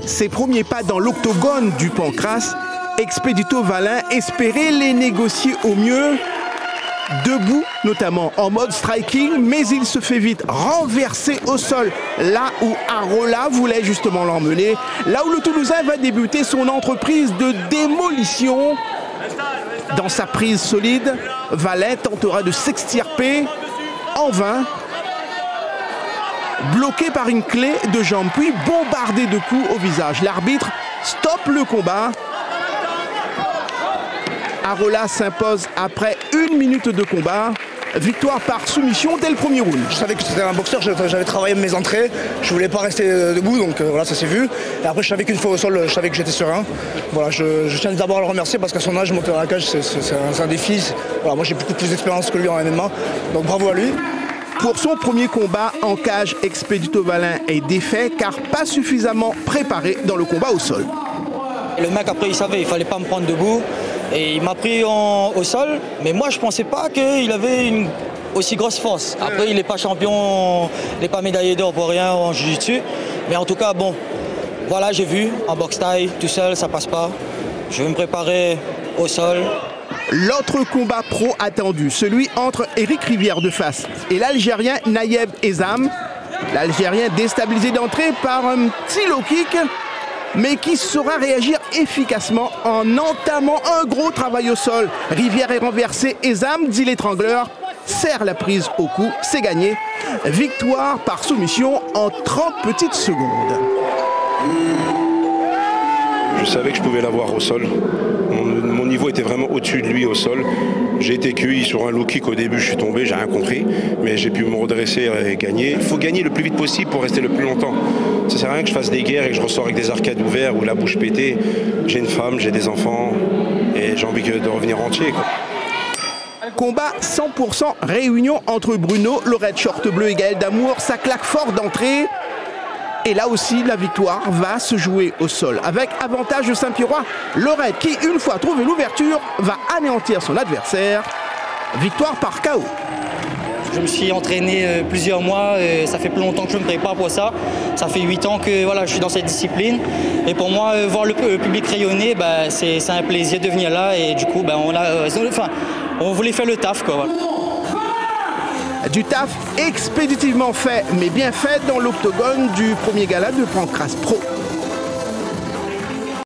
ses premiers pas dans l'octogone du Pancrace, Expedito Valin espérait les négocier au mieux, debout notamment en mode striking, mais il se fait vite renverser au sol, là où Arola voulait justement l'emmener, là où le Toulousain va débuter son entreprise de démolition. Dans sa prise solide, Valin tentera de s'extirper en vain, bloqué par une clé de jambe, puis bombardé de coups au visage. L'arbitre stoppe le combat. Arola s'impose après 1 minute de combat. Victoire par soumission dès le premier round. Je savais que c'était un boxeur, j'avais travaillé mes entrées, je voulais pas rester debout, donc voilà, ça s'est vu. Et après, je savais qu'une fois au sol, je savais que j'étais serein. Voilà, je tiens d'abord à le remercier parce qu'à son âge, monter à la cage, c'est un défi. Voilà, moi, j'ai beaucoup plus d'expérience que lui en MMA, donc bravo à lui. Pour son premier combat en cage, Expedito Valin est défait car pas suffisamment préparé dans le combat au sol. Le mec, après, il savait, il fallait pas me prendre debout. Et il m'a pris au sol, mais moi je pensais pas qu'il avait une aussi grosse force. Après il n'est pas champion, il n'est pas médaillé d'or pour rien en jiu-jitsu. Mais en tout cas, bon, voilà, j'ai vu, en boxe taille, tout seul, ça passe pas. Je vais me préparer au sol. L'autre combat pro attendu, celui entre Eric Rivière de face et l'Algérien Nayeb Ezam. L'Algérien déstabilisé d'entrée par un petit low kick, mais qui saura réagir efficacement en entamant un gros travail au sol. Rivière est renversé, Ezam, dit l'étrangleur, serre la prise au cou, c'est gagné. Victoire par soumission en 30 petites secondes. Je savais que je pouvais l'avoir au sol. Mon niveau était vraiment au-dessus de lui au sol. J'ai été cueilli sur un low kick au début, je suis tombé, j'ai rien compris. Mais j'ai pu me redresser et gagner. Il faut gagner le plus vite possible pour rester le plus longtemps. Ça sert à rien que je fasse des guerres et que je ressors avec des arcades ouvertes ou la bouche pétée. J'ai une femme, j'ai des enfants et j'ai envie de revenir entier, quoi. Combat 100% réunion entre Bruno, Lorette Short Bleu et Gaël Damour. Ça claque fort d'entrée. Et là aussi, la victoire va se jouer au sol. Avec avantage de Saint-Pierrois, Lorette qui, une fois trouvé l'ouverture, va anéantir son adversaire. Victoire par KO. Je me suis entraîné plusieurs mois, ça fait plus longtemps que je me prépare pour ça. Ça fait 8 ans que voilà, je suis dans cette discipline. Et pour moi, voir le public rayonner, bah, c'est un plaisir de venir là. Et du coup, bah, on voulait faire le taf, quoi. Voilà. Du taf expéditivement fait, mais bien fait dans l'octogone du premier gala de Pancrace Pro.